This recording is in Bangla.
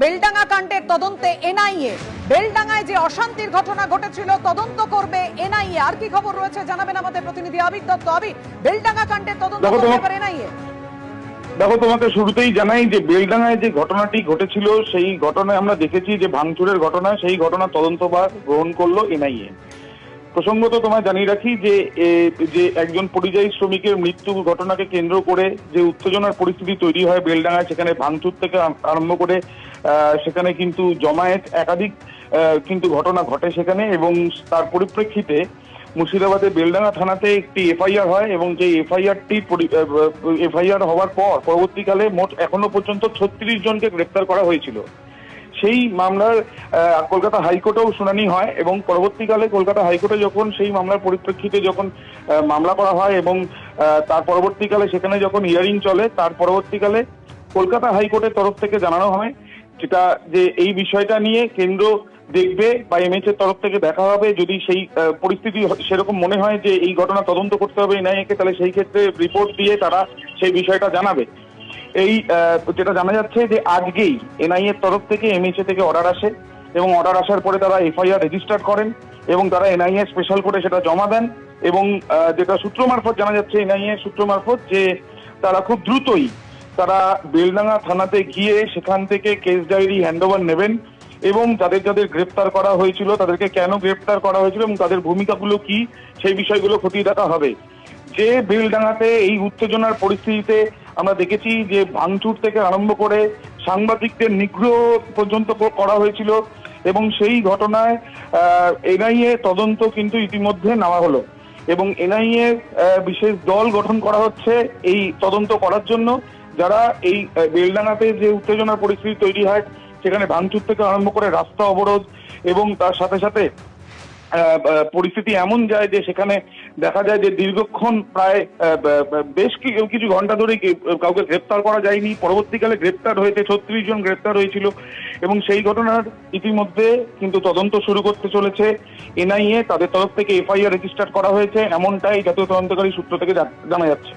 বেলডাঙ্গা কাণ্ডের তদন্তে এনআইএ। বেলডাঙ্গায় যে অশান্তির ঘটনা ঘটেছিল তদন্ত করবে এনআইএ। আর কি খবর রয়েছে জানাবেন আমাদের প্রতিনিধি আবির দত্ত। আবির, বেলডাঙ্গা কাণ্ডের তদন্ত করবে এনআইএ। দেখো, তোমাকে শুরুতেই জানাই যে বেলডাঙ্গায় যে ঘটনাটি ঘটেছিল সেই ঘটনায় আমরা দেখেছি যে ভাঙচুরের ঘটনা, সেই ঘটনা তদন্তভার গ্রহণ করলো এনআইএ। প্রসঙ্গত তোমায় জানিয়ে রাখি যে একজন পরিযায়ী শ্রমিকের মৃত্যু ঘটনাকে কেন্দ্র করে যে উত্তেজনার পরিস্থিতি তৈরি হয় বেলডাঙ্গায়, সেখানে ভাঙচুর থেকে আরম্ভ করে সেখানে কিন্তু জমায়েত একাধিক কিন্তু ঘটনা ঘটে সেখানে, এবং তার পরিপ্রেক্ষিতে মুর্শিদাবাদের বেলডাঙ্গা থানাতে একটি এফআইআর হয়, এবং যে এফআইআর হওয়ার পর পরবর্তীকালে মোট এখনো পর্যন্ত 36 জনকে গ্রেপ্তার করা হয়েছিল। সেই মামলার কলকাতা হাইকোর্টেও শুনানি হয়, এবং পরবর্তীকালে কলকাতা হাইকোর্টে যখন সেই মামলার পরিপ্রেক্ষিতে যখন মামলা করা হয় এবং তার পরবর্তীকালে সেখানে যখন হিয়ারিং চলে, তার পরবর্তীকালে কলকাতা হাইকোর্টের তরফ থেকে জানানো হয় যেটা যে এই বিষয়টা নিয়ে কেন্দ্র দেখবে বা এমএইচ এর তরফ থেকে দেখা হবে, যদি সেই পরিস্থিতি সেরকম মনে হয় যে এই ঘটনা তদন্ত করতে হবে এনআইএ-কে, তাহলে সেই ক্ষেত্রে রিপোর্ট দিয়ে তারা সেই বিষয়টা জানাবে। এই যেটা জানা যাচ্ছে যে আজকেই এনআইএ এর তরফ থেকে এমএইচ থেকে অর্ডার আসে, এবং অর্ডার আসার পরে তারা এফআইআর রেজিস্টার করেন এবং তারা এনআইএ স্পেশাল কোর্টে সেটা জমা দেন। এবং যেটা সূত্র মারফত জানা যাচ্ছে, এনআইএ সূত্র মারফত, যে তারা খুব দ্রুতই তারা বেলডাঙ্গা থানাতে গিয়ে সেখান থেকে কেস ডায়েরি হ্যান্ডওভার নেবেন, এবং যাদের যাদের গ্রেপ্তার করা হয়েছিল তাদেরকে কেন গ্রেপ্তার করা হয়েছিল এবং তাদের ভূমিকাগুলো কি, সেই বিষয়গুলো খতিয়ে দেখা হবে। যে বেলডাঙ্গাতে এই উত্তেজনার পরিস্থিতিতে আমরা দেখেছি যে ভাঙচুর থেকে আরম্ভ করে সাংবাদিকদের নিগ্রহ পর্যন্ত করা হয়েছিল, এবং সেই ঘটনায় এনআইএ তদন্ত কিন্তু ইতিমধ্যে নেওয়া হলো, এবং এনআইএ বিশেষ দল গঠন করা হচ্ছে এই তদন্ত করার জন্য। যারা এই বেলডাঙ্গাতে যে উত্তেজনার পরিস্থিতি তৈরি হয়, সেখানে ভাঙচুর থেকে আরম্ভ করে রাস্তা অবরোধ, এবং তার সাথে সাথে পরিস্থিতি এমন যায় যে সেখানে দেখা যায় যে দীর্ঘক্ষণ প্রায় বেশ কিছু ঘন্টা ধরে কাউকে গ্রেপ্তার করা যায়নি। পরবর্তীকালে গ্রেপ্তার হয়েছে 36 জন গ্রেপ্তার হয়েছিল, এবং সেই ঘটনার ইতিমধ্যে কিন্তু তদন্ত শুরু করতে চলেছে এনআইএ। তাদের তরফ থেকে এফআইআর রেজিস্টার করা হয়েছে, এমনটাই জাতীয় তদন্তকারী সূত্র থেকে জানা যাচ্ছে।